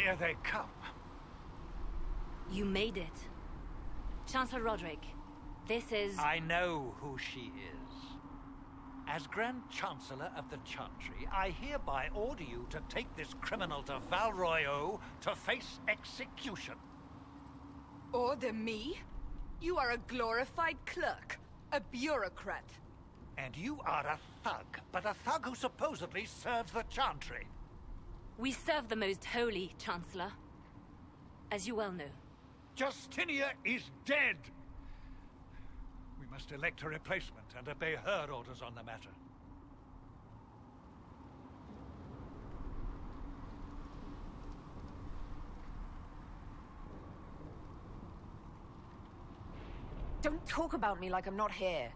Here they come. You made it. Chancellor Roderick, this is... I know who she is. As Grand Chancellor of the Chantry, I hereby order you to take this criminal to Val Royeaux to face execution. Order me? You are a glorified clerk, a bureaucrat. And you are a thug, but a thug who supposedly serves the Chantry. We serve the most holy, Chancellor. As you well know. Justinia is dead! We must elect a replacement and obey her orders on the matter. Don't talk about me like I'm not here.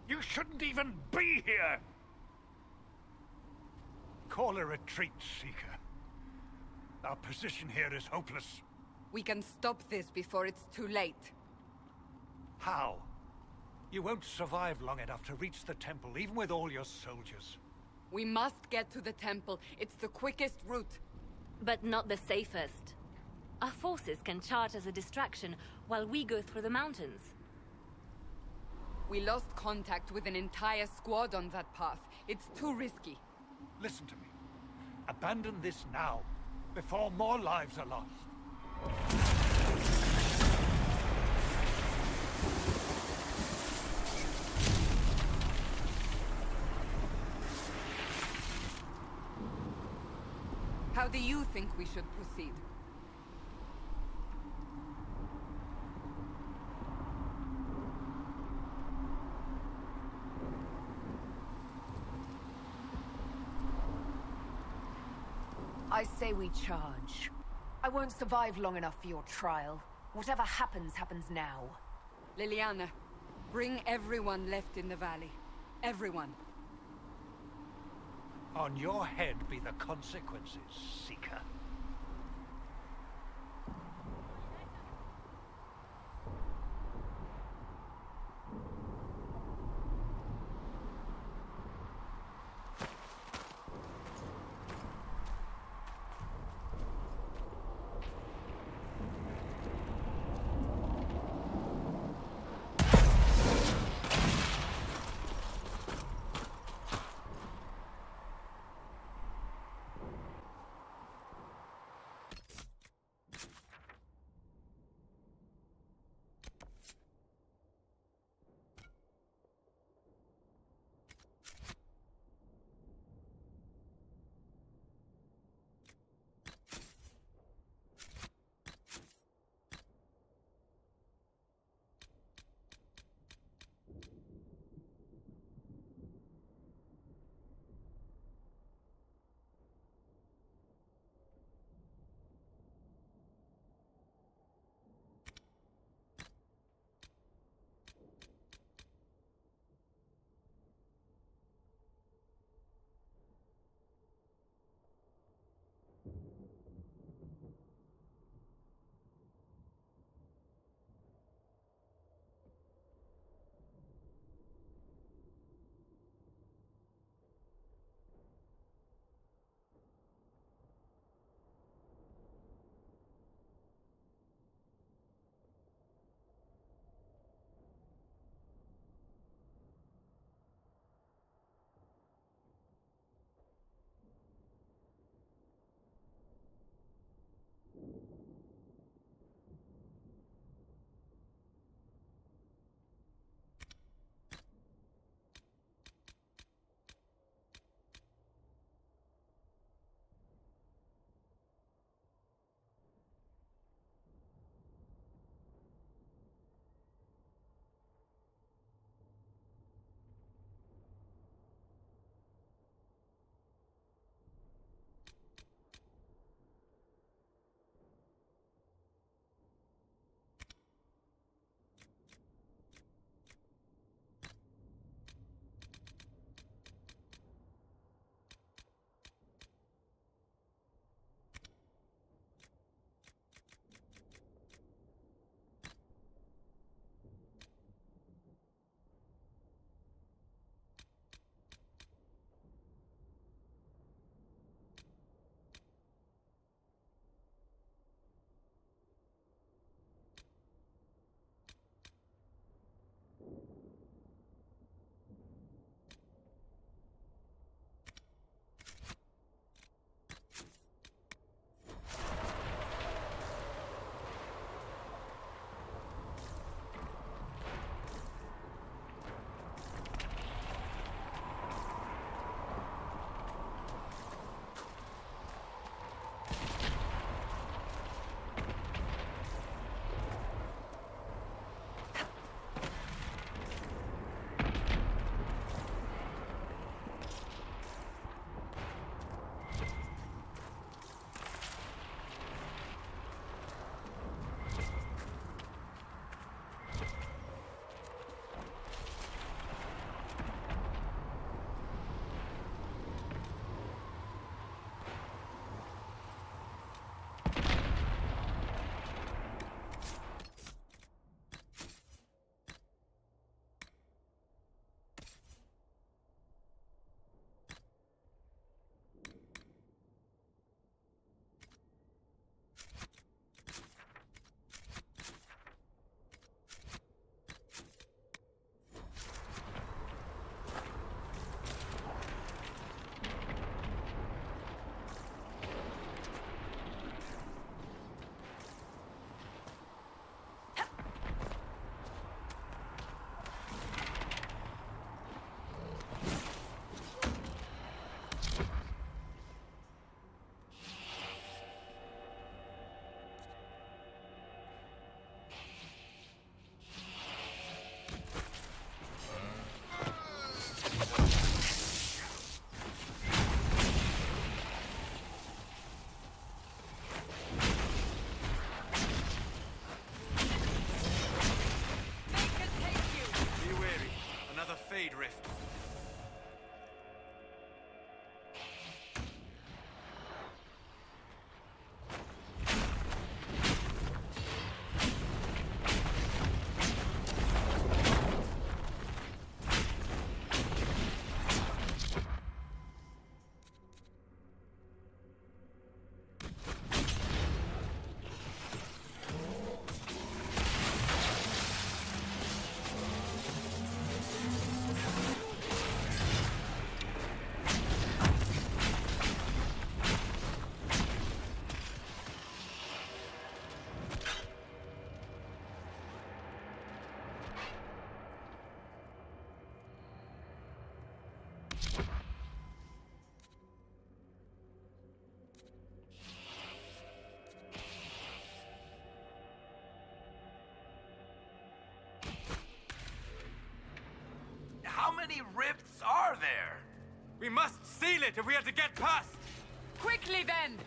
You shouldn't even be here! Call a retreat, Seeker. Our position here is hopeless. We can stop this before it's too late. How? You won't survive long enough to reach the temple, even with all your soldiers. We must get to the temple. It's the quickest route. But not the safest. Our forces can charge as a distraction while we go through the mountains. We lost contact with an entire squad on that path. It's too risky. Listen to me. Abandon this now, before more lives are lost. How do you think we should proceed? I say we charge. I won't survive long enough for your trial. Whatever happens, happens now. Liliana, bring everyone left in the valley. Everyone. On your head be the consequences, Seeker. We must seal it if we are to get past! Quickly then!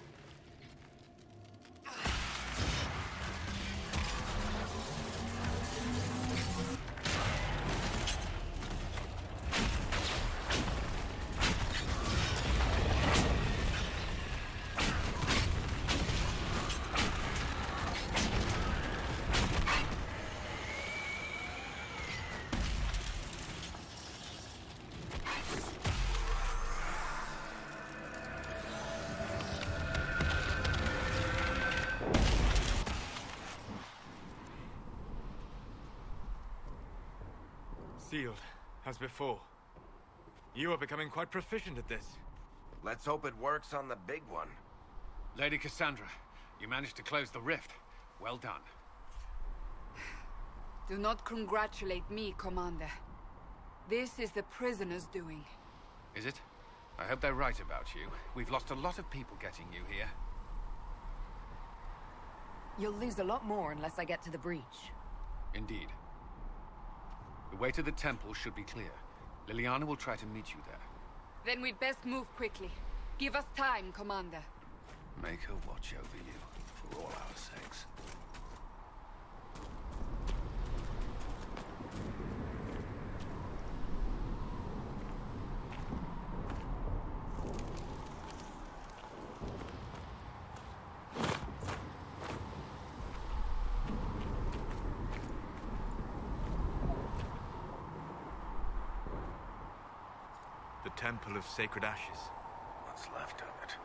Sealed, as before. You are becoming quite proficient at this. Let's hope it works on the big one. Lady Cassandra, you managed to close the rift. Well done. Do not congratulate me, Commander. This is the prisoner's doing. Is it? I hope they're right about you. We've lost a lot of people getting you here. You'll lose a lot more unless I get to the breach. Indeed. The way to the temple should be clear. Liliana will try to meet you there. Then we'd best move quickly. Give us time, Commander. Make her watch over you, for all our sakes. The Temple of Sacred Ashes. What's left of it?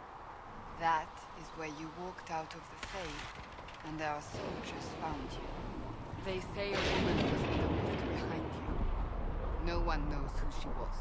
That is where you walked out of the Fae, and our soldiers found you. They say a woman was in the rift behind you. No one knows who she was.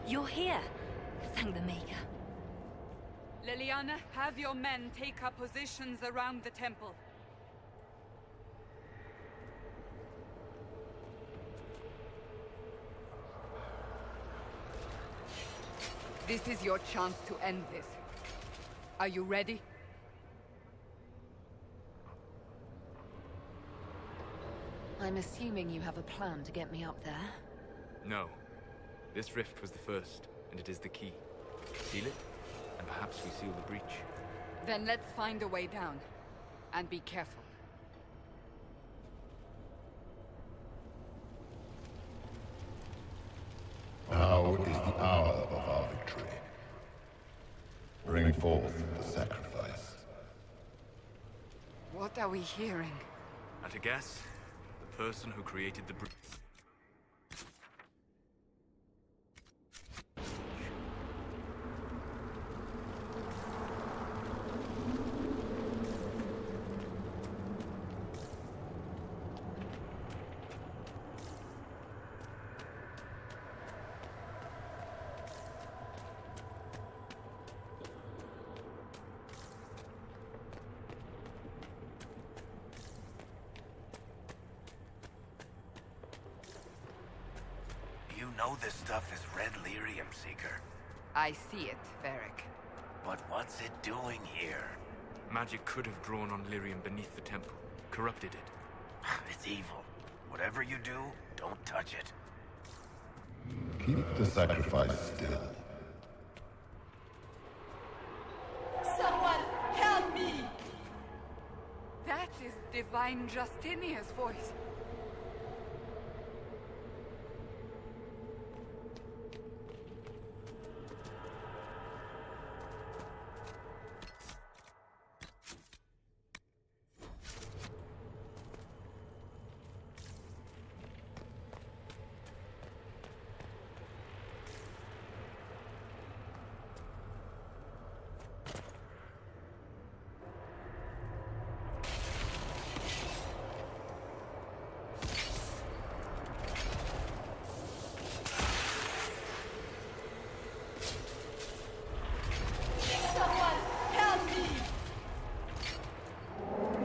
You're here. Thank the Maker. Liliana, have your men take up positions around the temple. This is your chance to end this. Are you ready? I'm assuming you have a plan to get me up there. No. This rift was the first, and it is the key. Seal it, and perhaps we seal the breach. Then let's find a way down. And be careful. Now is the hour of our victory. Bring forth the sacrifice. What are we hearing? At a guess, the person who created the breach. You know this stuff is red lyrium, Seeker. I see it, Varric. But what's it doing here? Magic could have drawn on lyrium beneath the temple, corrupted it. It's evil. Whatever you do, don't touch it. Keep the sacrifice still. Someone help me! That is Divine Justinia's voice.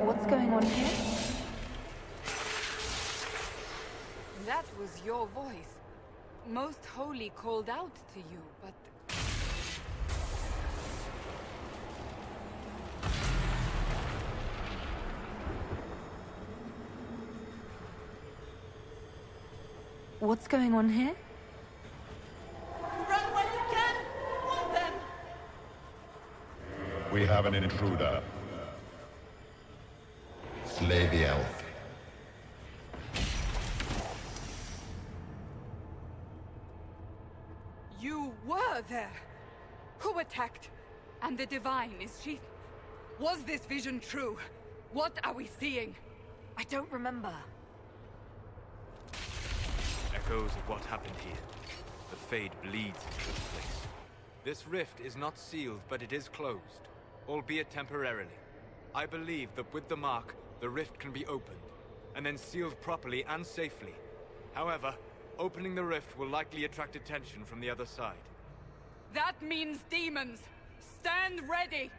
What's going on here? That was your voice. Most Holy called out to you, but... What's going on here? Run when you can! Want them! We have an intruder. Slay the elf. You were there! Who attacked? And the Divine, is she... Was this vision true? What are we seeing? I don't remember. Echoes of what happened here. The Fade bleeds into this place. This rift is not sealed, but it is closed, albeit temporarily. I believe that with the mark, the rift can be opened, and then sealed properly and safely. However, opening the rift will likely attract attention from the other side. That means demons! Stand ready!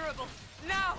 vulnerable! Now!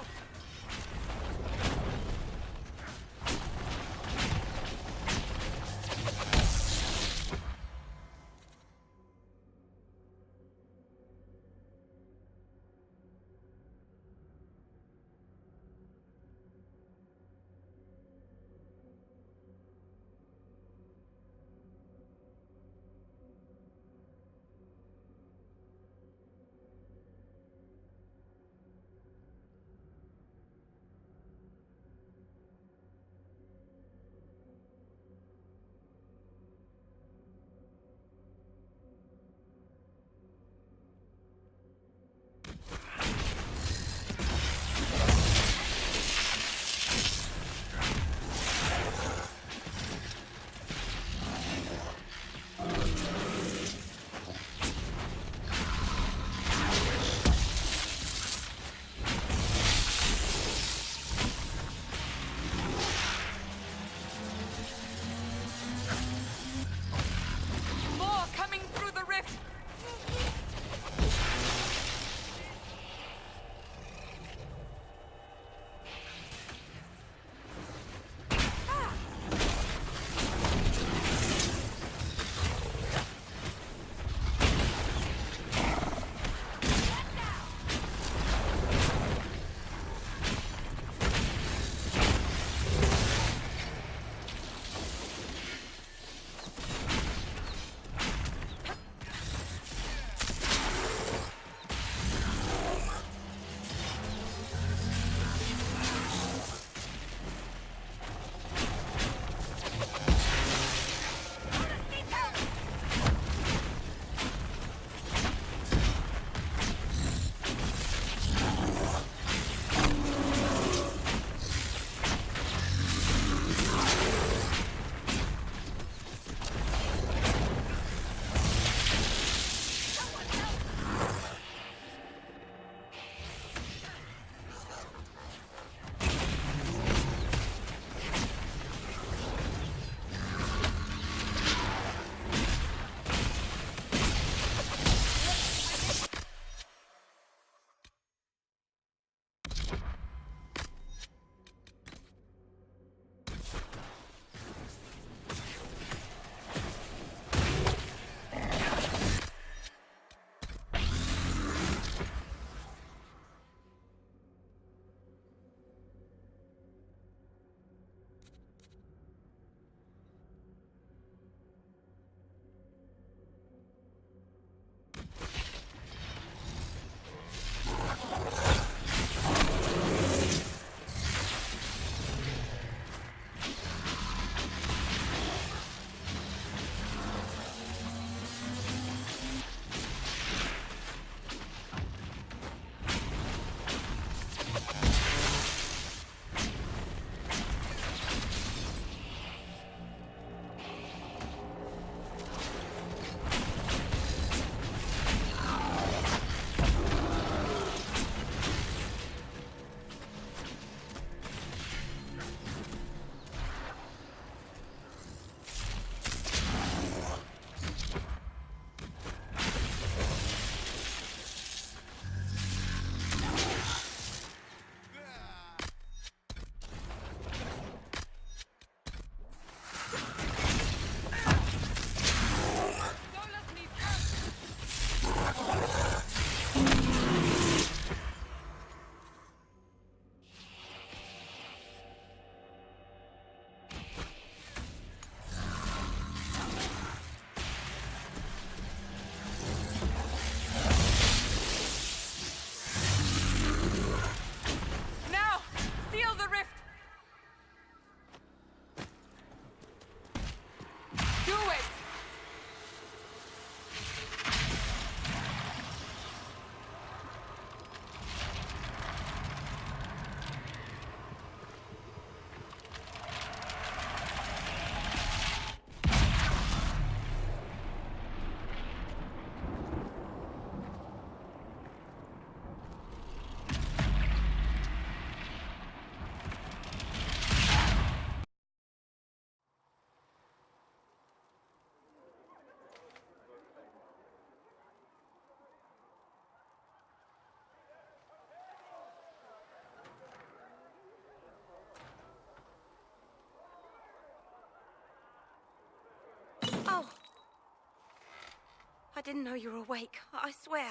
I didn't know you were awake. I swear.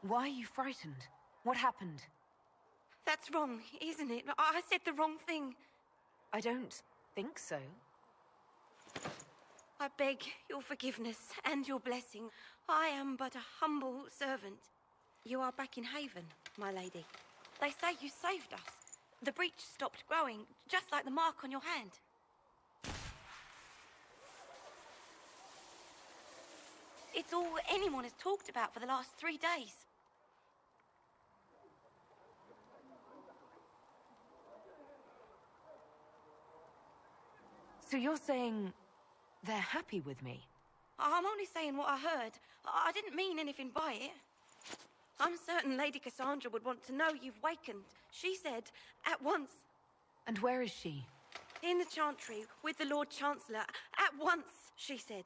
Why are you frightened? What happened? That's wrong, isn't it? I said the wrong thing. I don't think so. I beg your forgiveness and your blessing. I am but a humble servant. You are back in Haven, my lady. They say you saved us. The breach stopped growing, just like the mark on your hand. It's all anyone has talked about for the last 3 days. So you're saying they're happy with me? I'm only saying what I heard. I didn't mean anything by it. I'm certain Lady Cassandra would want to know you've wakened. She said, at once. And where is she? In the Chantry, with the Lord Chancellor. At once, she said.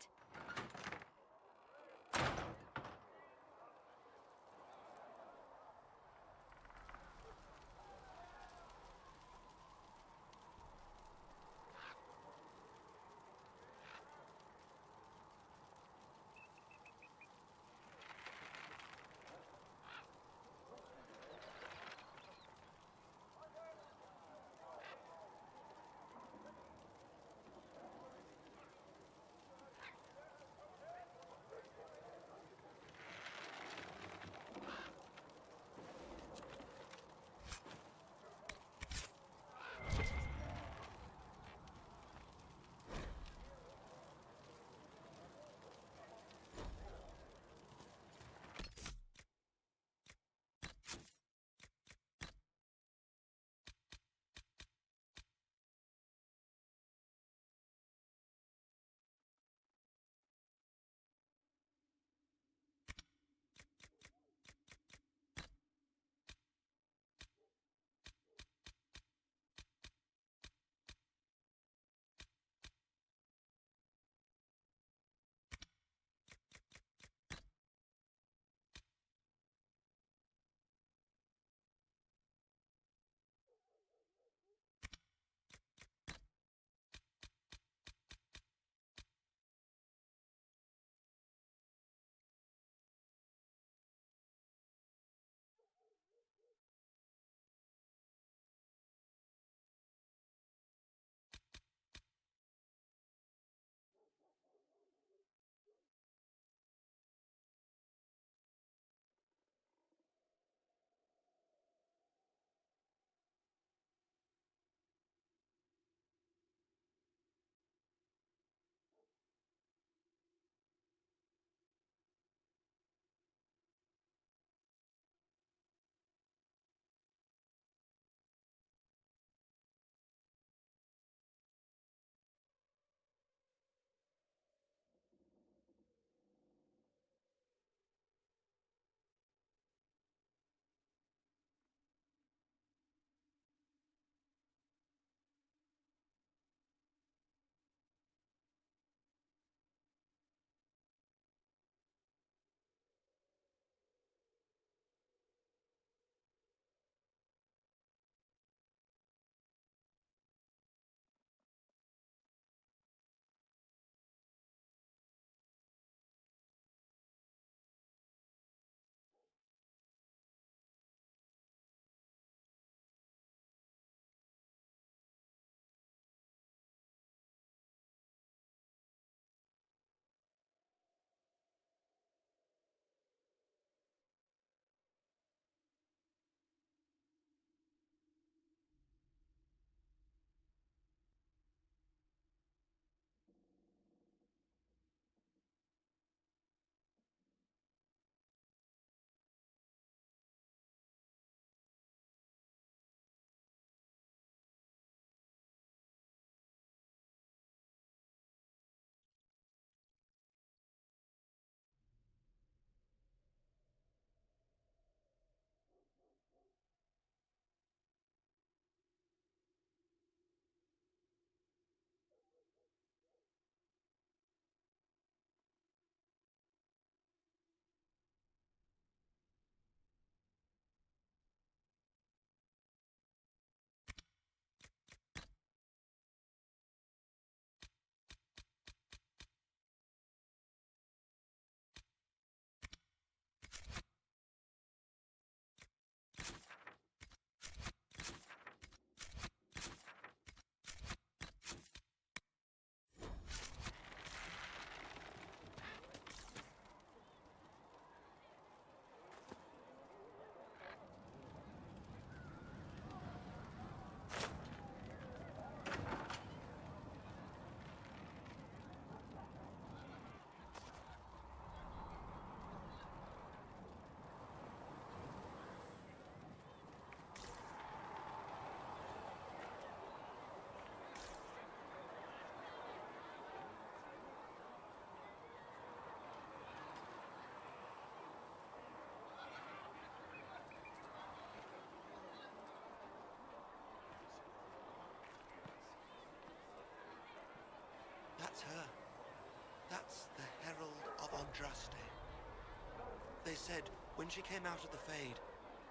said when she came out of the Fade,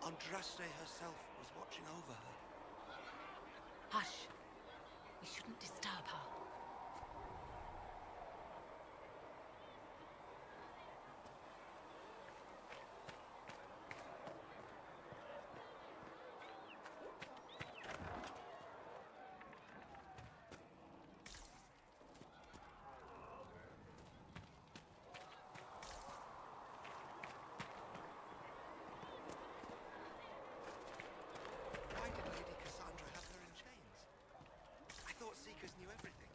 Andraste herself was watching over her. Hush. We shouldn't disturb her. Why did Lady Cassandra have her in chains? I thought Seekers knew everything.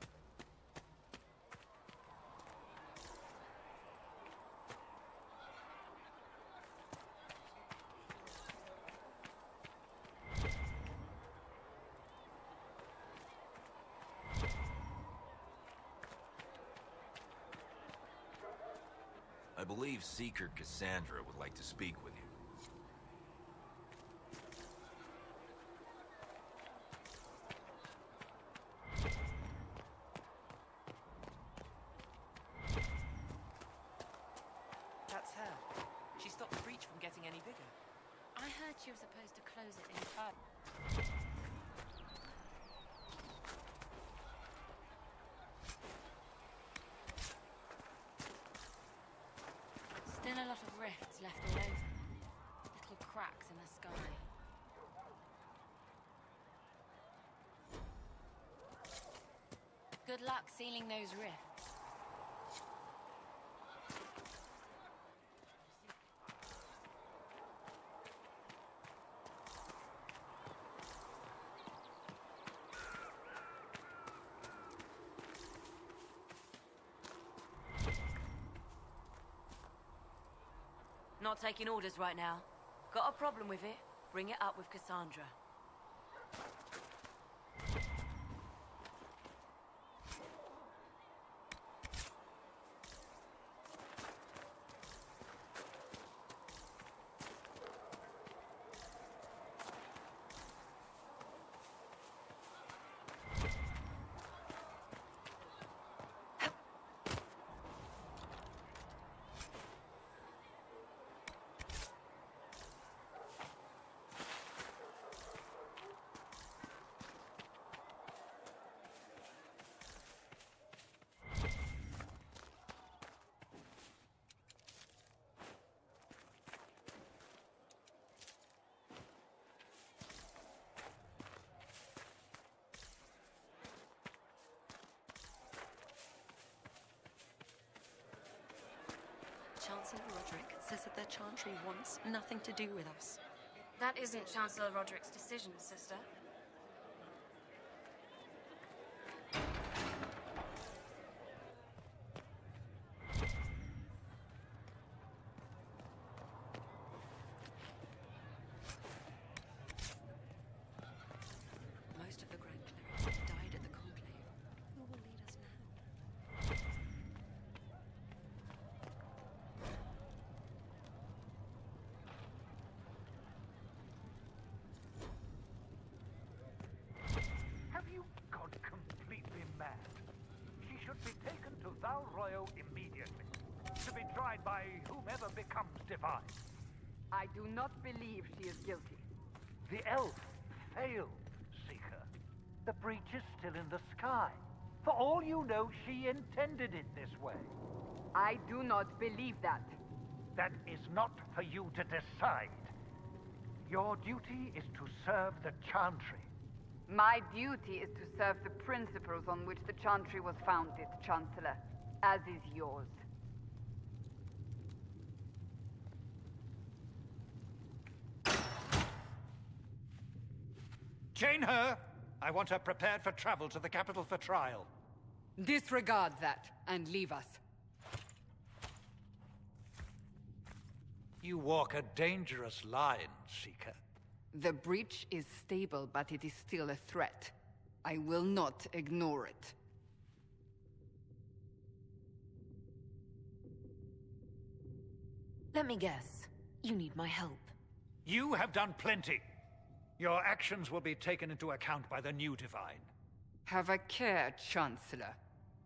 I believe Seeker Cassandra would like to speak with you. That's her. She stopped the breach from getting any bigger. I heard she was supposed to close it in time. Still a lot of rifts left all over. Little cracks in the sky. Good luck sealing those rifts. Not taking orders right now. Got a problem with it? Bring it up with Cassandra. Chancellor Roderick says that the Chantry wants nothing to do with us. That isn't Chancellor Roderick's decision, sister. Most of the Grand Clerics died at the Conclave. Who will lead us now? Have you gone completely mad? She should be taken to Val Royo immediately, to be tried by whomever becomes divine. I do not believe she is guilty. The elf failed, Seeker. The breach is still in the sky. For all you know, she intended it this way. I do not believe that. That is not for you to decide. Your duty is to serve the Chantry. My duty is to serve the principles on which the Chantry was founded, Chancellor, as is yours. Chain her! I want her prepared for travel to the capital for trial. Disregard that and leave us. You walk a dangerous line, Seeker. The breach is stable, but it is still a threat. I will not ignore it. Let me guess. You need my help. You have done plenty. Your actions will be taken into account by the new Divine. Have a care, Chancellor.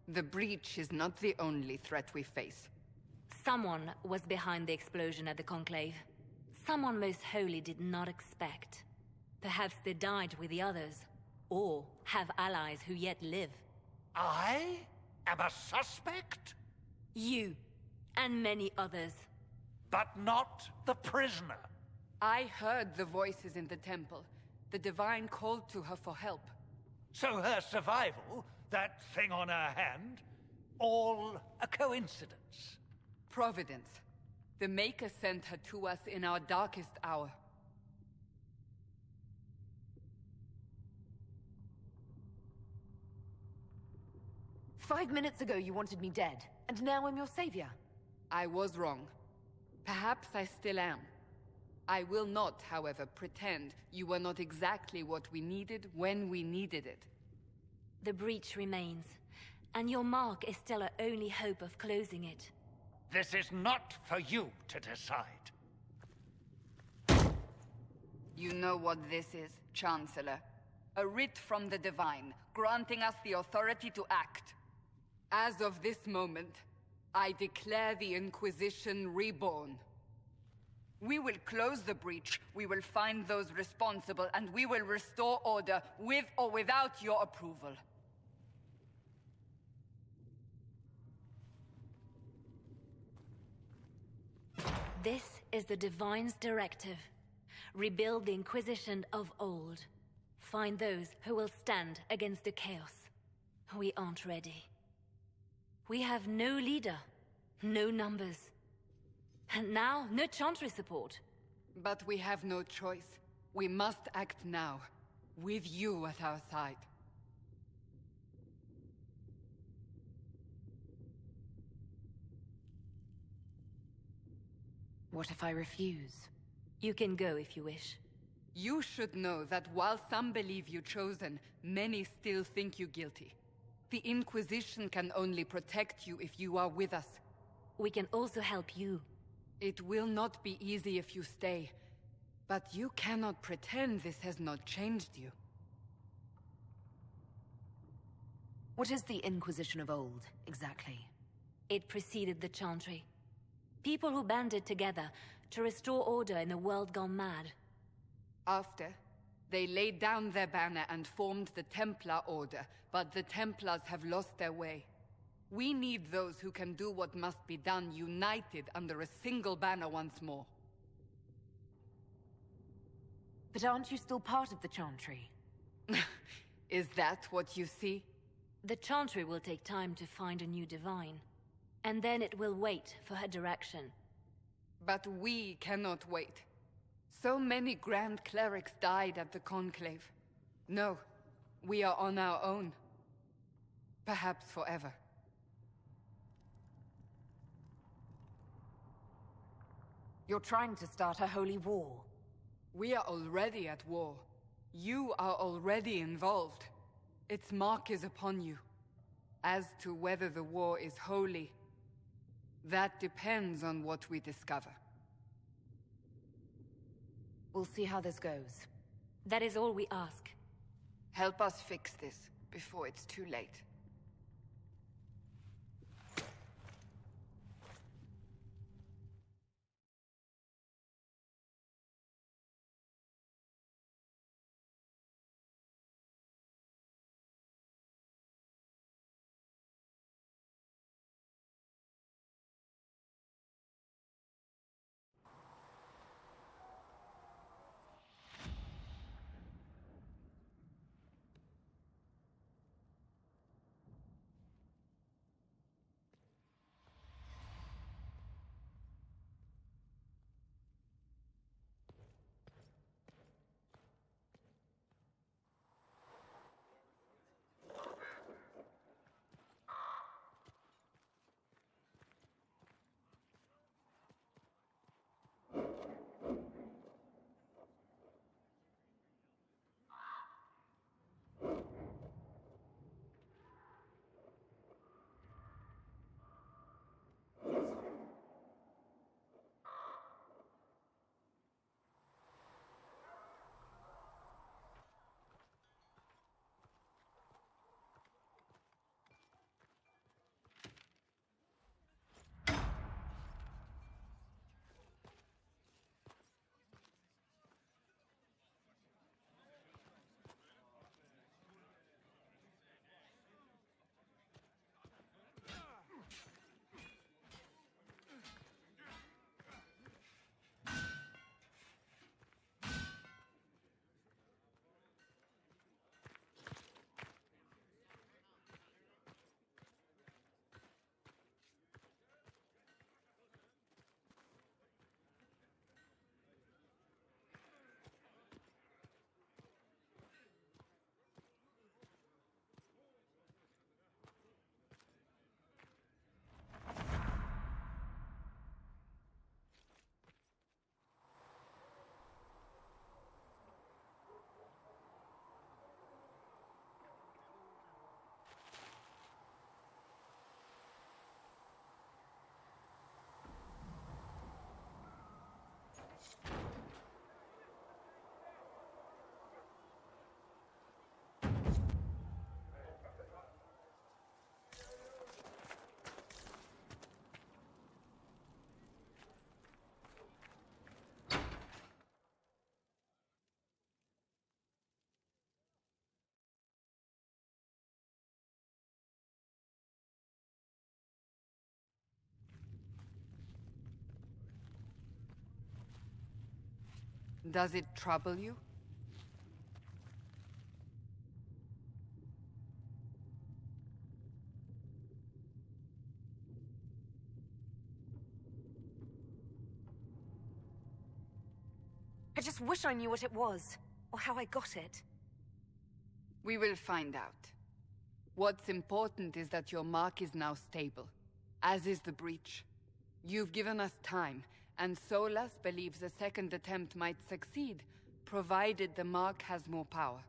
The breach is not the only threat we face. Someone was behind the explosion at the Conclave. Someone most holy did not expect. Perhaps they died with the others, or have allies who yet live. I am a suspect? You, and many others. But not the prisoner. I heard the voices in the temple. The Divine called to her for help. So her survival, that thing on her hand, all a coincidence? Providence. The Maker sent her to us in our darkest hour. "5 minutes ago you wanted me dead, and now I'm your savior." I was wrong. Perhaps I still am. I will not, however, pretend you were not exactly what we needed when we needed it. The breach remains, and your mark is still our only hope of closing it. This is not for you to decide. You know what this is, Chancellor. A writ from the Divine, granting us the authority to act. As of this moment, I declare the Inquisition reborn. We will close the breach, we will find those responsible, and we will restore order with or without your approval. This is the Divine's directive. Rebuild the Inquisition of old. Find those who will stand against the chaos. We aren't ready. We have no leader, no numbers. And now, no Chantry support. But we have no choice. We must act now, with you at our side. What if I refuse? You can go if you wish. You should know that while some believe you chosen, many still think you guilty. The Inquisition can only protect you if you are with us. We can also help you. It will not be easy if you stay, but you cannot pretend this has not changed you. What is the Inquisition of old, exactly? It preceded the Chantry. People who banded together to restore order in a world gone mad. After, they laid down their banner and formed the Templar Order, but the Templars have lost their way. We need those who can do what must be done, united under a single banner once more. But aren't you still part of the Chantry? Is that what you see? The Chantry will take time to find a new Divine. And then it will wait for her direction. But we cannot wait. So many Grand Clerics died at the Conclave. No, we are on our own. Perhaps forever. You're trying to start a holy war. We are already at war. You are already involved. Its mark is upon you. As to whether the war is holy, that depends on what we discover. We'll see how this goes. That is all we ask. Help us fix this before it's too late. Does it trouble you? I just wish I knew what it was, or how I got it. We will find out. What's important is that your mark is now stable, as is the breach. You've given us time, and Solas believes a second attempt might succeed, provided the mark has more power.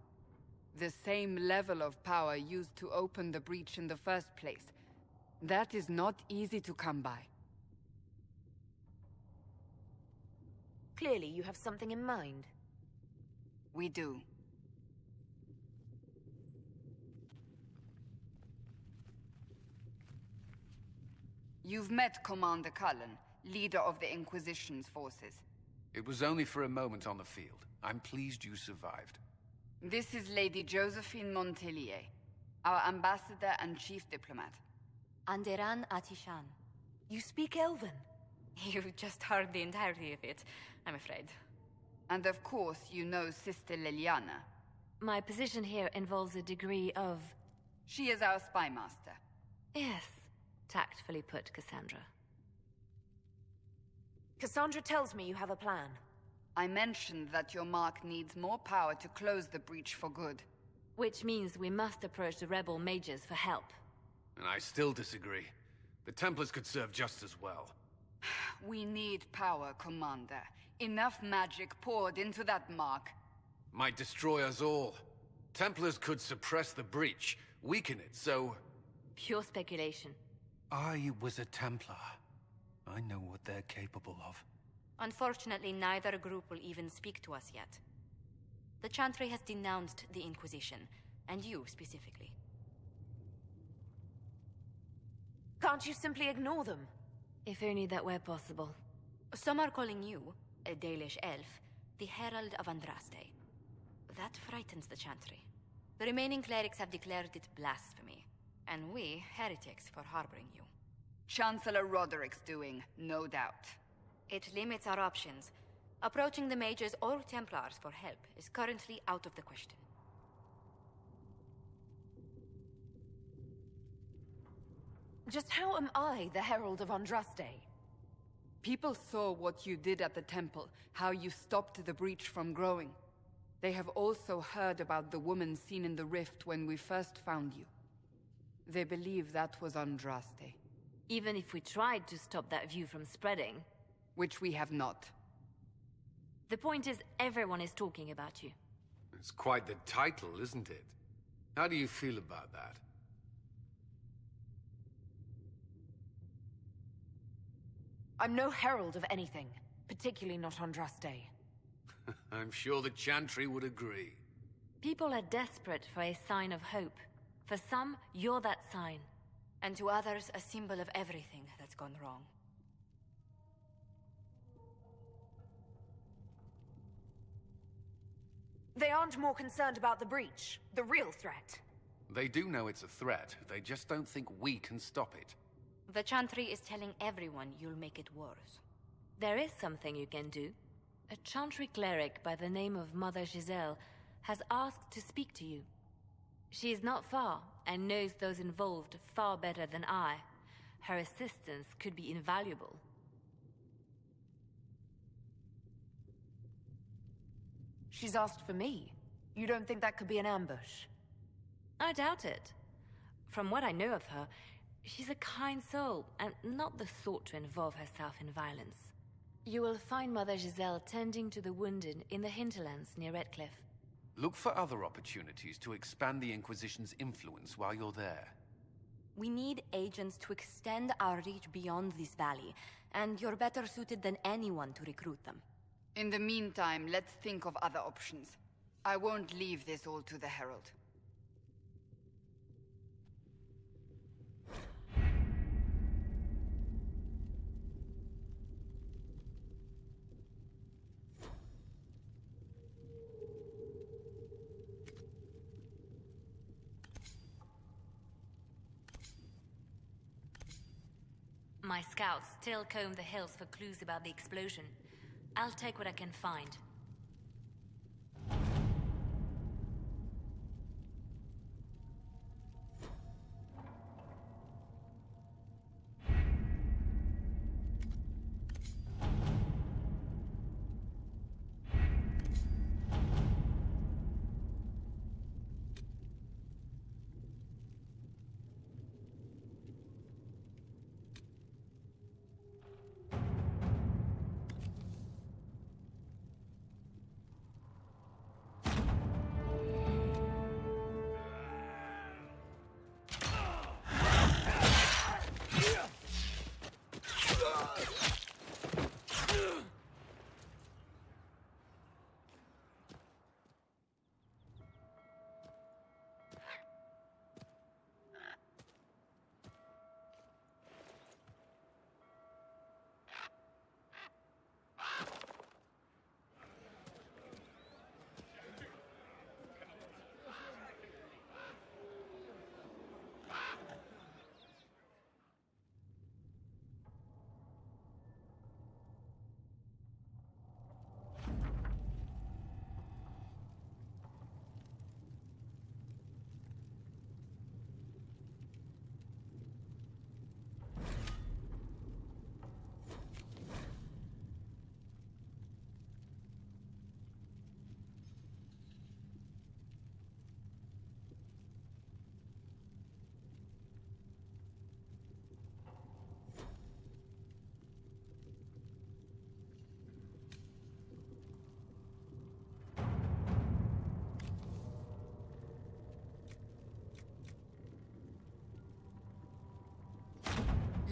The same level of power used to open the breach in the first place. That is not easy to come by. Clearly, you have something in mind. We do. You've met Commander Cullen, leader of the Inquisition's forces. It was only for a moment on the field. I'm pleased you survived. This is Lady Josephine Montelier, our ambassador and chief diplomat. Anderan Atishan. You speak Elven? You've just heard the entirety of it, I'm afraid. And of course, you know Sister Liliana. My position here involves a degree of... She is our spy master. Yes, tactfully put, Cassandra. Cassandra tells me you have a plan. I mentioned that your mark needs more power to close the breach for good. Which means we must approach the rebel mages for help. And I still disagree. The Templars could serve just as well. We need power, Commander. Enough magic poured into that mark. Might destroy us all. Templars could suppress the breach, weaken it, so... Pure speculation. I was a Templar. I know what they're capable of. Unfortunately, neither group will even speak to us yet. The Chantry has denounced the Inquisition, and you specifically. Can't you simply ignore them? If only that were possible. Some are calling you, a Dalish elf, the Herald of Andraste. That frightens the Chantry. The remaining clerics have declared it blasphemy, and we, heretics, for harboring you. Chancellor Roderick's doing, no doubt. It limits our options. Approaching the mages or Templars for help is currently out of the question. Just how am I the Herald of Andraste? People saw what you did at the temple, how you stopped the breach from growing. They have also heard about the woman seen in the rift when we first found you. They believe that was Andraste. Even if we tried to stop that view from spreading... Which we have not. The point is, everyone is talking about you. It's quite the title, isn't it? How do you feel about that? I'm no herald of anything, particularly not Andraste. I'm sure the Chantry would agree. People are desperate for a sign of hope. For some, you're that sign. And to others, a symbol of everything that's gone wrong. They aren't more concerned about the breach, the real threat. They do know it's a threat, they just don't think we can stop it. The Chantry is telling everyone you'll make it worse. There is something you can do. A Chantry cleric by the name of Mother Giselle has asked to speak to you. She is not far, and knows those involved far better than I. Her assistance could be invaluable. She's asked for me. You don't think that could be an ambush? I doubt it. From what I know of her, she's a kind soul, and not the sort to involve herself in violence. You will find Mother Giselle tending to the wounded in the hinterlands near Redcliffe. Look for other opportunities to expand the Inquisition's influence while you're there. We need agents to extend our reach beyond this valley, and you're better suited than anyone to recruit them. In the meantime, let's think of other options. I won't leave this all to the Herald. My scouts still comb the hills for clues about the explosion. I'll take what I can find.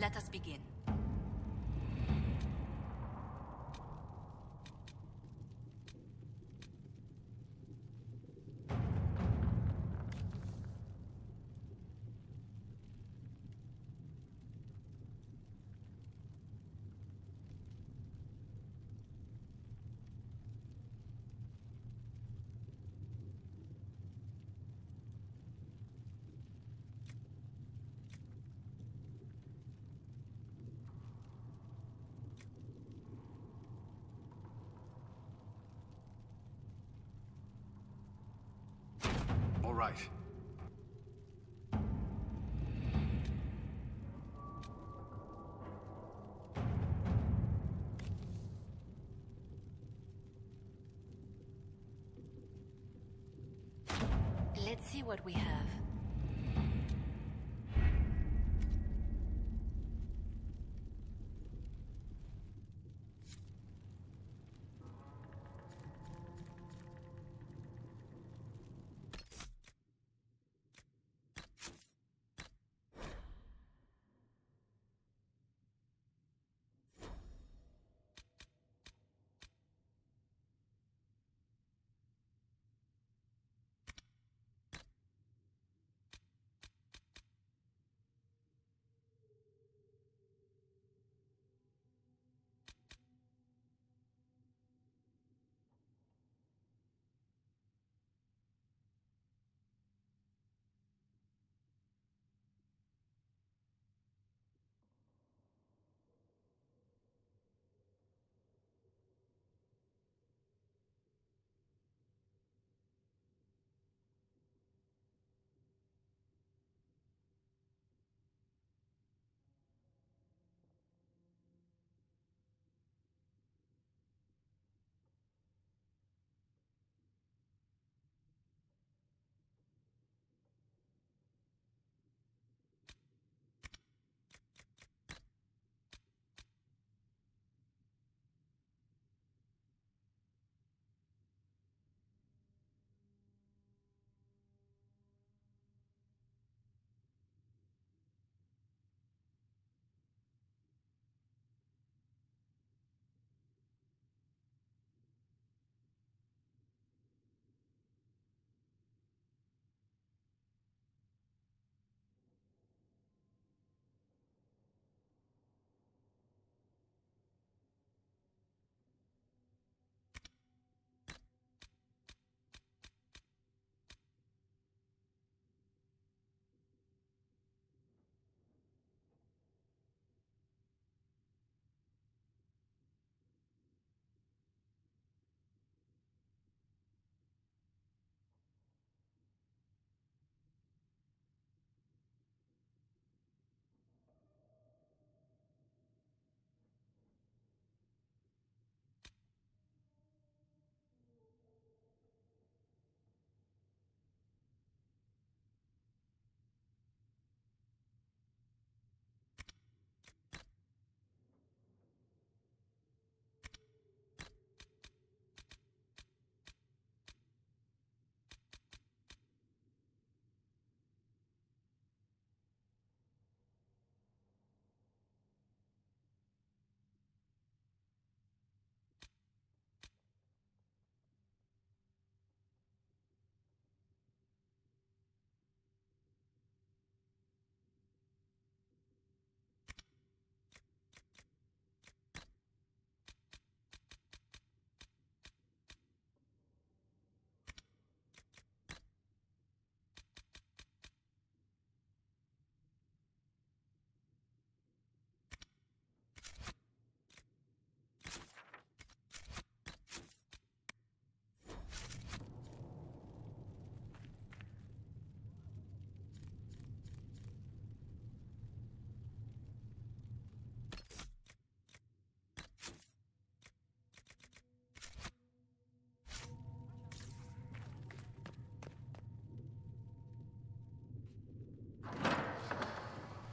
Let us begin. All right. Let's see what we have.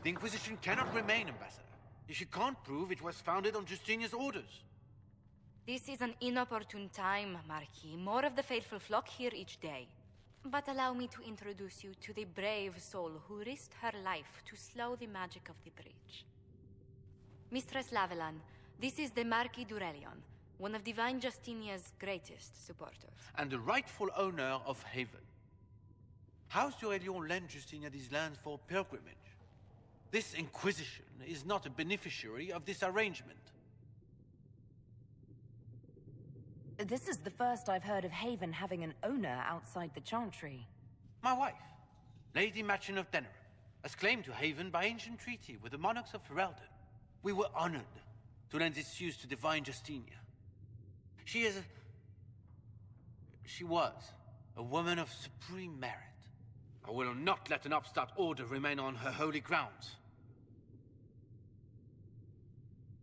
The Inquisition cannot remain, Ambassador, if you can't prove it was founded on Justinian's orders. This is an inopportune time, Marquis. More of the faithful flock here each day. But allow me to introduce you to the brave soul who risked her life to slow the magic of the breach. Mistress Lavelan, this is the Marquis d'Aurelion, one of Divine Justinia's greatest supporters. And the rightful owner of Haven. House d'Aurelion lent Justinia these lands for pilgrimage. This Inquisition is not a beneficiary of this arrangement. This is the first I've heard of Haven having an owner outside the Chantry. My wife, Lady Machin of Denerim, has claimed to Haven by ancient treaty with the monarchs of Ferelden. We were honored to lend its use to Divine Justinia. She was a woman of supreme merit. I will not let an upstart order remain on her holy grounds.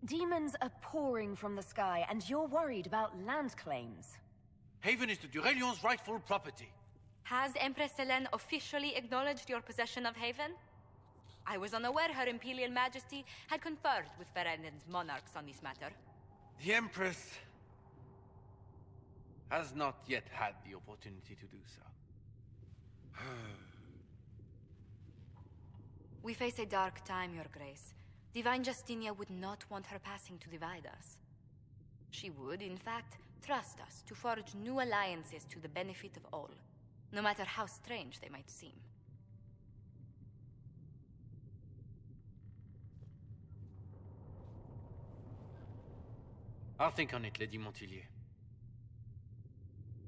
Demons are pouring from the sky, and you're worried about land claims. Haven is the d'Aurelion's rightful property. Has Empress Selene officially acknowledged your possession of Haven? I was unaware Her Imperial Majesty had conferred with Ferelden's monarchs on this matter. The Empress has not yet had the opportunity to do so. We face a dark time, Your Grace. Divine Justinia would not want her passing to divide us. She would, in fact, trust us to forge new alliances to the benefit of all, no matter how strange they might seem. I'll think on it, Lady Montillier.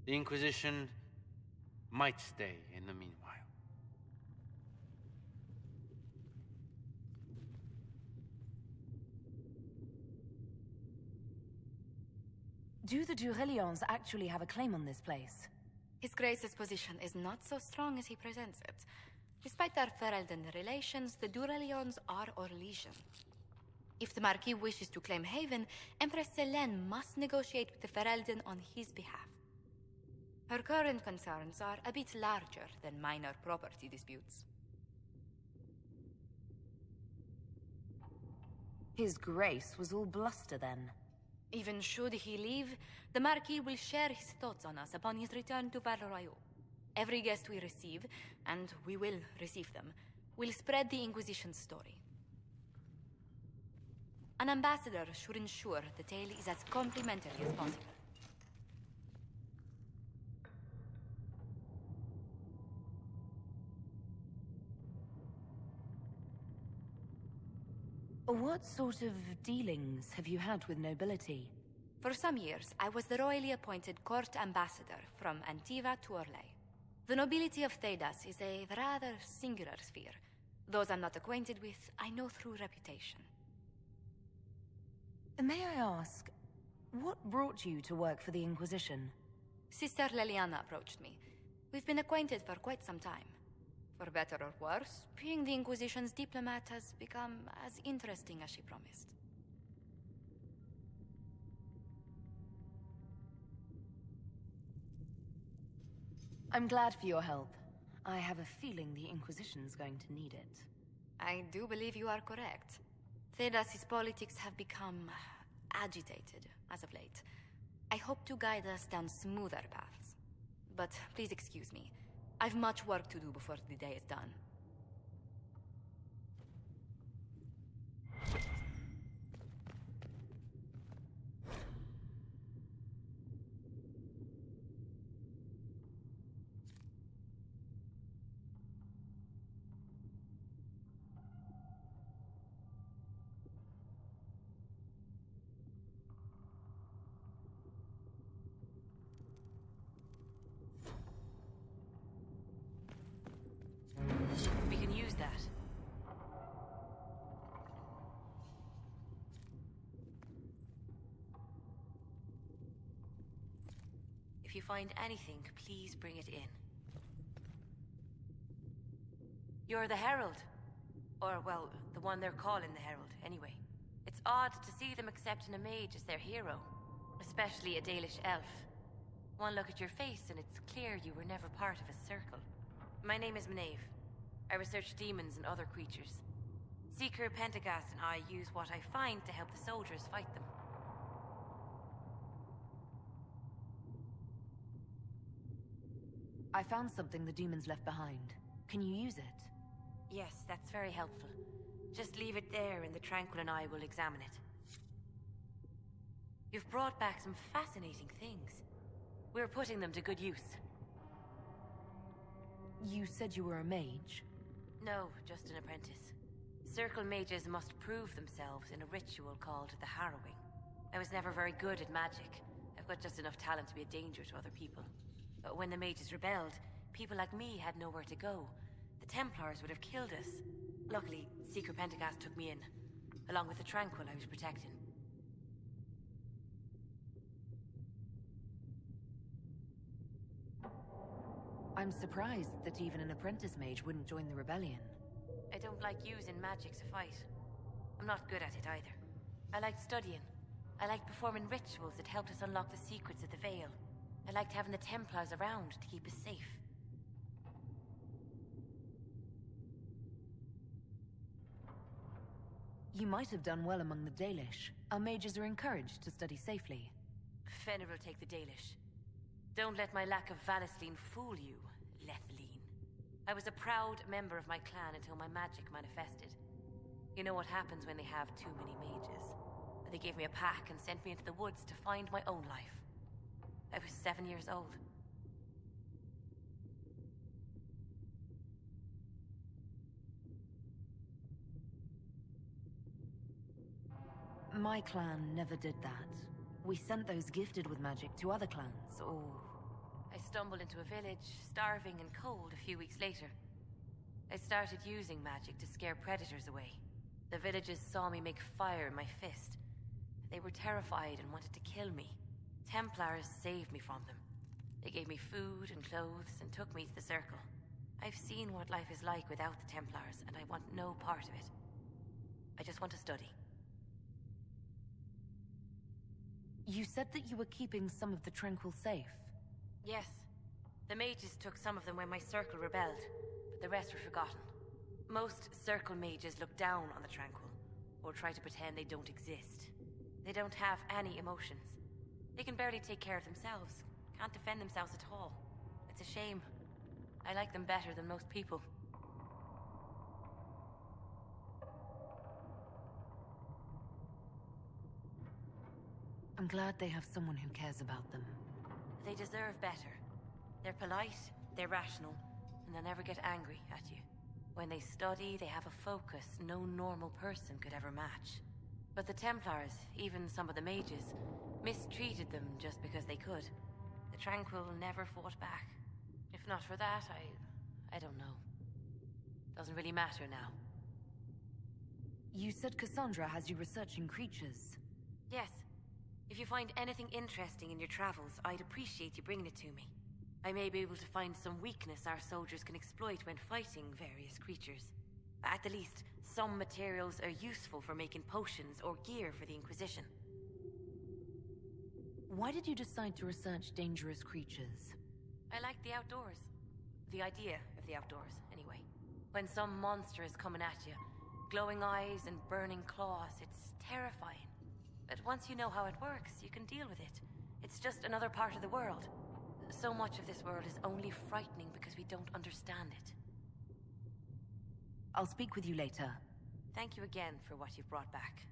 The Inquisition might stay in the meanwhile. Do the d'Aurelions actually have a claim on this place? His Grace's position is not so strong as he presents it. Despite their Ferelden relations, the d'Aurelions are Orlesian. If the Marquis wishes to claim Haven, Empress Selene must negotiate with the Ferelden on his behalf. Her current concerns are a bit larger than minor property disputes. His Grace was all bluster then. Even should he leave, the Marquis will share his thoughts on us upon his return to Val Royeaux. Every guest we receive, and we will receive them, will spread the Inquisition's story. An ambassador should ensure the tale is as complimentary as possible. What sort of dealings have you had with nobility? For some years, I was the royally appointed court ambassador from Antiva to Orlais. The nobility of Thedas is a rather singular sphere. Those I'm not acquainted with, I know through reputation. May I ask, what brought you to work for the Inquisition? Sister Leliana approached me. We've been acquainted for quite some time. For better or worse, being the Inquisition's diplomat has become as interesting as she promised. I'm glad for your help. I have a feeling the Inquisition's going to need it. I do believe you are correct. Thedas's politics have become agitated as of late. I hope to guide us down smoother paths. But please excuse me. I've much work to do before the day is done. We can use that. If you find anything, please bring it in. You're the Herald. Or, well, the one they're calling the Herald, anyway. It's odd to see them accepting a mage as their hero. Especially a Dalish elf. One look at your face and it's clear you were never part of a circle. My name is Maeve. I research demons and other creatures. Seeker, Pentagast, and I use what I find to help the soldiers fight them. I found something the demons left behind. Can you use it? Yes, that's very helpful. Just leave it there and the Tranquil and I will examine it. You've brought back some fascinating things. We're putting them to good use. You said you were a mage? No, just an apprentice. Circle mages must prove themselves in a ritual called the Harrowing. I was never very good at magic. I've got just enough talent to be a danger to other people. But when the mages rebelled, people like me had nowhere to go. The Templars would have killed us. Luckily, Seeker Pentagast took me in, along with the Tranquil I was protecting. I'm surprised that even an apprentice mage wouldn't join the rebellion. I don't like using magic to fight. I'm not good at it either. I like studying. I like performing rituals that helped us unlock the secrets of the Veil. I liked having the Templars around to keep us safe. You might have done well among the Dalish. Our mages are encouraged to study safely. Fenrir will take the Dalish. Don't let my lack of Valisleen fool you, Lethleen. I was a proud member of my clan until my magic manifested. You know what happens when they have too many mages. They gave me a pack and sent me into the woods to find my own life. I was 7 years old. My clan never did that. We sent those gifted with magic to other clans, or... I stumbled into a village, starving and cold a few weeks later. I started using magic to scare predators away. The villagers saw me make fire in my fist. They were terrified and wanted to kill me. Templars saved me from them. They gave me food and clothes and took me to the Circle. I've seen what life is like without the Templars, and I want no part of it. I just want to study. You said that you were keeping some of the Tranquil safe. Yes. The mages took some of them when my Circle rebelled, but the rest were forgotten. Most Circle mages look down on the Tranquil, or try to pretend they don't exist. They don't have any emotions. They can barely take care of themselves, can't defend themselves at all. It's a shame. I like them better than most people. I'm glad they have someone who cares about them. They deserve better. They're polite, they're rational, and they'll never get angry at you. When they study, they have a focus no normal person could ever match. But the Templars, even some of the mages, mistreated them just because they could. The Tranquil never fought back. If not for that, I don't know. Doesn't really matter now. You said Cassandra has you researching creatures. Yes. If you find anything interesting in your travels, I'd appreciate you bringing it to me. I may be able to find some weakness our soldiers can exploit when fighting various creatures. At the least, some materials are useful for making potions or gear for the Inquisition. Why did you decide to research dangerous creatures? I like the outdoors. The idea of the outdoors, anyway. When some monster is coming at you, glowing eyes and burning claws, it's terrifying. But once you know how it works, you can deal with it. It's just another part of the world. So much of this world is only frightening because we don't understand it. I'll speak with you later. Thank you again for what you've brought back.